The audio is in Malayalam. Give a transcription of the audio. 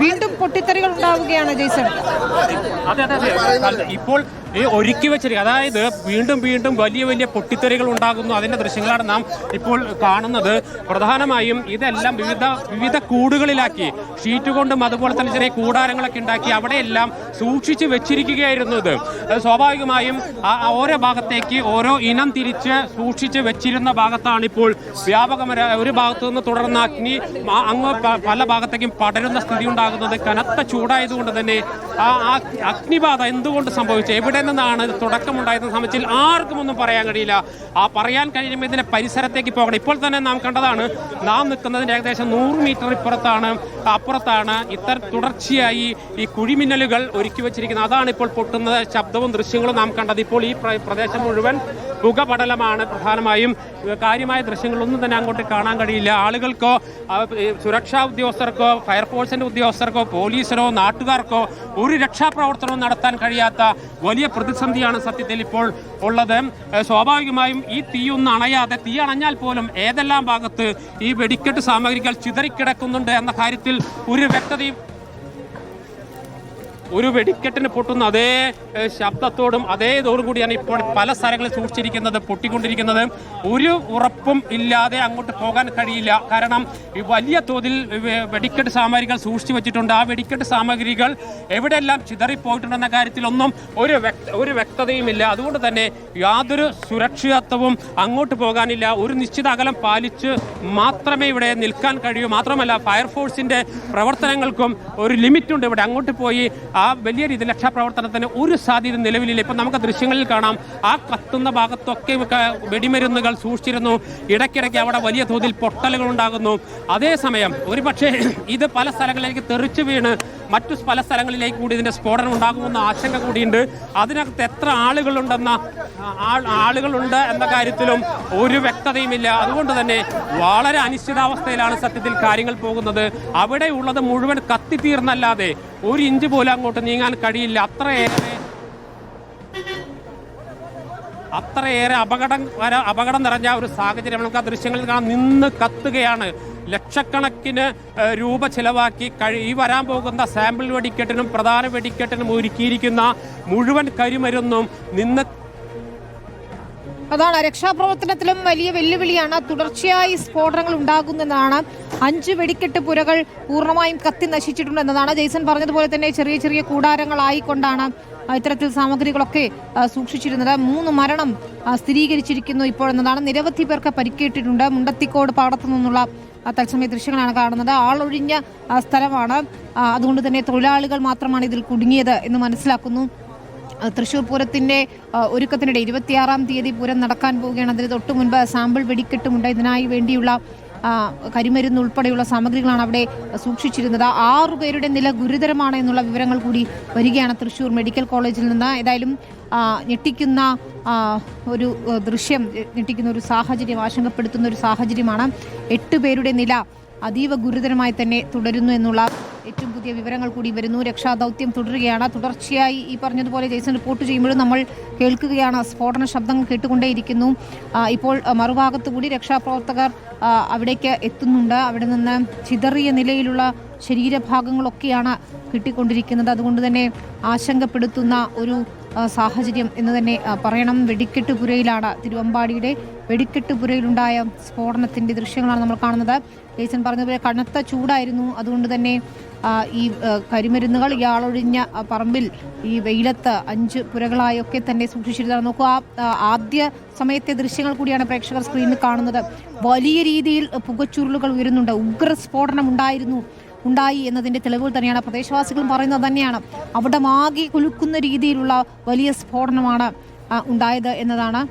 വീണ്ടും പൊട്ടിത്തെറികൾ ഉണ്ടാവുകയാണ് ജയ്സൺ. അതെ ഇപ്പോൾ ഈ ഒരുക്കി വെച്ചിരിക്കുക, അതായത് വീണ്ടും വീണ്ടും വലിയ വലിയ പൊട്ടിത്തെറികൾ ഉണ്ടാകുന്നു. അതിന്റെ ദൃശ്യങ്ങളാണ് നാം ഇപ്പോൾ കാണുന്നത്. പ്രധാനമായും ഇതെല്ലാം വിവിധ കൂടുകളിലാക്കി ഷീറ്റ് കൊണ്ടും അതുപോലെ തന്നെ ചെറിയ കൂടാരങ്ങളൊക്കെ ഉണ്ടാക്കി അവിടെയെല്ലാം സൂക്ഷിച്ച് വെച്ചിരിക്കുകയായിരുന്നു. ഇത് സ്വാഭാവികമായും ഓരോ ഭാഗത്തേക്ക് ഓരോ ഇനം തിരിച്ച് സൂക്ഷിച്ച് വെച്ചിരുന്ന ഭാഗത്താണ് ഇപ്പോൾ വ്യാപകമായ ഒരു ഭാഗത്തു നിന്ന് തുടർന്ന് അഗ്നി അങ്ങ് പല ഭാഗത്തേക്കും പടരുന്ന സ്ഥിതി ഉണ്ടാകുന്നത്. കനത്ത ചൂടായതുകൊണ്ട് തന്നെ ആ അഗ്നിബാധ എന്തുകൊണ്ട് സംഭവിച്ചു, എവിടെ നിന്നാണ് തുടക്കമുണ്ടായതെന്ന് സംബന്ധിച്ച് ആർക്കും ഒന്നും പറയാൻ കഴിയില്ല. പറയാൻ കഴിയുമ്പോൾ ഇതിന്റെ പരിസരത്തേക്ക് പോകണം. ഇപ്പോൾ തന്നെ നാം കണ്ടതാണ്, നാം നിൽക്കുന്നതിന് ഏകദേശം 100 മീറ്റർ അപ്പുറത്താണ് ഇത്തരം തുടർച്ചയായി ഈ കുഴിമിന്നലുകൾ ഒരുക്കി വെച്ചിരിക്കുന്നത്. അതാണ് ഇപ്പോൾ പൊട്ടുന്ന ശബ്ദവും ദൃശ്യങ്ങളും നാം കണ്ടത്. ഇപ്പോൾ ഈ പ്രദേശം മുഴുവൻ പുകപടലമാണ്. പ്രധാനമായും കാര്യമായ ദൃശ്യങ്ങളൊന്നും തന്നെ അങ്ങോട്ട് കാണാൻ കഴിയില്ല. ആളുകൾക്കോ സുരക്ഷാ ഉദ്യോഗസ്ഥർക്കോ ഫയർഫോഴ്സിന്റെ ഉദ്യോഗസ്ഥർക്കോ പോലീസിനോ നാട്ടുകാർക്കോ ഒരു രക്ഷാപ്രവർത്തനവും നടത്താൻ കഴിയാത്ത വലിയ പ്രതിസന്ധിയാണ് സത്യത്തിൽ ഇപ്പോൾ ഉള്ളത്. സ്വാഭാവികമായും ഈ തീയൊന്നും അണയാതെ, തീ അണഞ്ഞാൽ പോലും ഏതെല്ലാം ഭാഗത്ത് ഈ വെടിക്കെട്ട് സാമഗ്രികൾ ചിതറിക്കിടക്കുന്നുണ്ട് എന്ന കാര്യത്തിൽ ഒരു വെടിക്കെട്ടിന് പൊട്ടുന്ന അതേ ശബ്ദത്തോടും അതേ ഇതോടും കൂടിയാണ് ഇപ്പോൾ പല സ്ഥലങ്ങളിൽ സൂക്ഷിച്ചിരിക്കുന്നത്, പൊട്ടിക്കൊണ്ടിരിക്കുന്നത്. ഒരു ഉറപ്പും ഇല്ലാതെ അങ്ങോട്ട് പോകാൻ കഴിയില്ല. കാരണം ഈ വലിയ തോതിൽ വെടിക്കെട്ട് സാമഗ്രികൾ സൂക്ഷിച്ചു വെച്ചിട്ടുണ്ട്. ആ വെടിക്കെട്ട് സാമഗ്രികൾ എവിടെയെല്ലാം ചിതറിപ്പോയിട്ടുണ്ടെന്ന കാര്യത്തിലൊന്നും ഒരു വ്യക്തതയുമില്ല. അതുകൊണ്ട് തന്നെ യാതൊരു സുരക്ഷിതത്വവും അങ്ങോട്ട് പോകാനില്ല. ഒരു നിശ്ചിത അകലം പാലിച്ച് മാത്രമേ ഇവിടെ നിൽക്കാൻ കഴിയൂ. മാത്രമല്ല, ഫയർഫോഴ്സിന്റെ പ്രവർത്തനങ്ങൾക്കും ഒരു ലിമിറ്റുണ്ട്. ഇവിടെ അങ്ങോട്ട് പോയി ആ വലിയ രീതിയിൽ രക്ഷാപ്രവർത്തനത്തിന് ഒരു സാധ്യത നിലവിലില്ല. ഇപ്പം നമുക്ക് ദൃശ്യങ്ങളിൽ കാണാം, ആ കത്തുന്ന ഭാഗത്തൊക്കെ വെടിമരുന്നുകൾ സൂക്ഷിച്ചിരുന്നു. ഇടയ്ക്കിടയ്ക്ക് അവിടെ വലിയ തോതിൽ പൊട്ടലുകൾ ഉണ്ടാകുന്നു. അതേസമയം ഒരുപക്ഷെ ഇത് പല സ്ഥലങ്ങളിലേക്ക് തെറിച്ചു വീണ് മറ്റു പല സ്ഥലങ്ങളിലേക്ക് കൂടി ഇതിന്റെ സ്ഫോടനം ഉണ്ടാകുമെന്ന ആശങ്ക കൂടിയുണ്ട്. അതിനകത്ത് എത്ര ആളുകളുണ്ട് എന്ന കാര്യത്തിലും ഒരു വ്യക്തതയുമില്ല. അതുകൊണ്ട് തന്നെ വളരെ അനിശ്ചിതാവസ്ഥയിലാണ് സത്യത്തിൽ കാര്യങ്ങൾ പോകുന്നത്. അവിടെ ഉള്ളത് മുഴുവൻ കത്തിത്തീർന്നല്ലാതെ ഒരു ഇഞ്ച് പോലും അങ്ങോട്ട് നീങ്ങാൻ കഴിയില്ല. അത്രയേറെ അപകടം നിറഞ്ഞ ഒരു സാഹചര്യം നമുക്ക് ആ ദൃശ്യങ്ങളിൽ കാണാൻ. നിന്ന് കത്തുകയാണ്. ലക്ഷക്കണക്കിന് രൂപ ചെലവാക്കി ഈ വരാൻ പോകുന്ന സാമ്പിൾ വെടിക്കെട്ടിനും പ്രധാന വെടിക്കെട്ടിനും ഒരുക്കിയിരിക്കുന്ന മുഴുവൻ കരിമരുന്നും നിന്ന്. അതാണ് രക്ഷാപ്രവർത്തനത്തിലും വലിയ വെല്ലുവിളിയാണ്. തുടർച്ചയായി സ്ഫോടനങ്ങൾ ഉണ്ടാകുന്നതാണ്. 5 വെടിക്കെട്ട് പുരകൾ പൂർണ്ണമായും കത്തി നശിച്ചിട്ടുണ്ടെന്നതാണ് ജെയ്സൺ പറഞ്ഞതുപോലെ തന്നെ. ചെറിയ ചെറിയ കൂടാരങ്ങളായിക്കൊണ്ടാണ് ഇത്തരത്തിൽ സാമഗ്രികളൊക്കെ സൂക്ഷിച്ചിരുന്നത്. 3 മരണം സ്ഥിരീകരിച്ചിരിക്കുന്നു ഇപ്പോൾ എന്നതാണ്. നിരവധി പേർക്ക് പരിക്കേറ്റിട്ടുണ്ട്. മുണ്ടത്തിക്കോട് പാടത്തു നിന്നുള്ള തത്സമയ ദൃശ്യങ്ങളാണ് കാണുന്നത്. ആളൊഴിഞ്ഞ സ്ഥലമാണ്. അതുകൊണ്ട് തന്നെ തൊഴിലാളികൾ മാത്രമാണ് ഇതിൽ കുടുങ്ങിയത് എന്ന് മനസ്സിലാക്കുന്നു. തൃശ്ശൂർ പൂരത്തിന്റെ ഒരുക്കത്തിനിടെ 26-ാം തീയതി പൂരം നടക്കാൻ പോവുകയാണ്. അതിന് തൊട്ടു മുൻപ് സാമ്പിൾ വെടിക്കെട്ടുമുണ്ട്. ഇതിനായി വേണ്ടിയുള്ള കരിമരുന്ന് ഉൾപ്പെടെയുള്ള സാമഗ്രികളാണ് അവിടെ സൂക്ഷിച്ചിരുന്നത്. 6 പേരുടെ നില ഗുരുതരമാണ് എന്നുള്ള വിവരങ്ങൾ കൂടി വരികയാണ് തൃശ്ശൂർ മെഡിക്കൽ കോളേജിൽ നിന്ന്. ഏതായാലും ഞെട്ടിക്കുന്ന ഒരു ദൃശ്യം, ഞെട്ടിക്കുന്ന ഒരു സാഹചര്യം, ആശങ്കപ്പെടുത്തുന്ന ഒരു സാഹചര്യമാണ്. 8 പേരുടെ നില അതീവ ഗുരുതരമായി തന്നെ തുടരുന്നു എന്നുള്ള ഏറ്റവും പുതിയ വിവരങ്ങൾ കൂടി വരുന്നു. രക്ഷാദൗത്യം തുടരുകയാണ്. തുടർച്ചയായി ഈ പറഞ്ഞതുപോലെ ജെയ്സൺ റിപ്പോർട്ട് ചെയ്യുമ്പോഴും നമ്മൾ കേൾക്കുകയാണ്, സ്ഫോടന ശബ്ദങ്ങൾ കേട്ടുകൊണ്ടേയിരിക്കുന്നു. ഇപ്പോൾ മറുഭാഗത്തു കൂടി രക്ഷാപ്രവർത്തകർ അവിടേക്ക് എത്തുന്നുണ്ട്. അവിടെ നിന്ന് ചിതറിയ നിലയിലുള്ള ശരീരഭാഗങ്ങളൊക്കെയാണ് കിട്ടിക്കൊണ്ടിരിക്കുന്നത്. അതുകൊണ്ട് തന്നെ ആശങ്കപ്പെടുത്തുന്ന ഒരു സാഹചര്യം എന്ന് തന്നെ പറയണം. വെടിക്കെട്ടുപുരയിലാണ്, തിരുവമ്പാടിയുടെ വെടിക്കെട്ടുപുരയിലുണ്ടായ സ്ഫോടനത്തിന്റെ ദൃശ്യങ്ങളാണ് നമ്മൾ കാണുന്നത്. ജെയ്സൺ പറഞ്ഞതുപോലെ കനത്ത ചൂടായിരുന്നു. അതുകൊണ്ട് തന്നെ ഈ കരിമരുന്നുകൾ ഇയാളൊഴിഞ്ഞ പറമ്പിൽ ഈ വെയിലത്ത് 5 പുരകളായൊക്കെ തന്നെ സൂക്ഷിച്ചിരുന്നതാണ്. നോക്കൂ, ആദ്യ സമയത്തെ ദൃശ്യങ്ങൾ കൂടിയാണ് പ്രേക്ഷകർ സ്ക്രീനിൽ കാണുന്നത്. വലിയ രീതിയിൽ പുകച്ചുരുളുകൾ ഉയരുന്നുണ്ട്. ഉഗ്രസ്ഫോടനം ഉണ്ടായി എന്നതിന്റെ തെളിവുകൾ തന്നെയാണ്. പ്രദേശവാസികളും പറയുന്നത് തന്നെയാണ്. അവിടെ ആകെ കുലുക്കുന്ന രീതിയിലുള്ള വലിയ സ്ഫോടനമാണ് ഉണ്ടായത് എന്നതാണ്.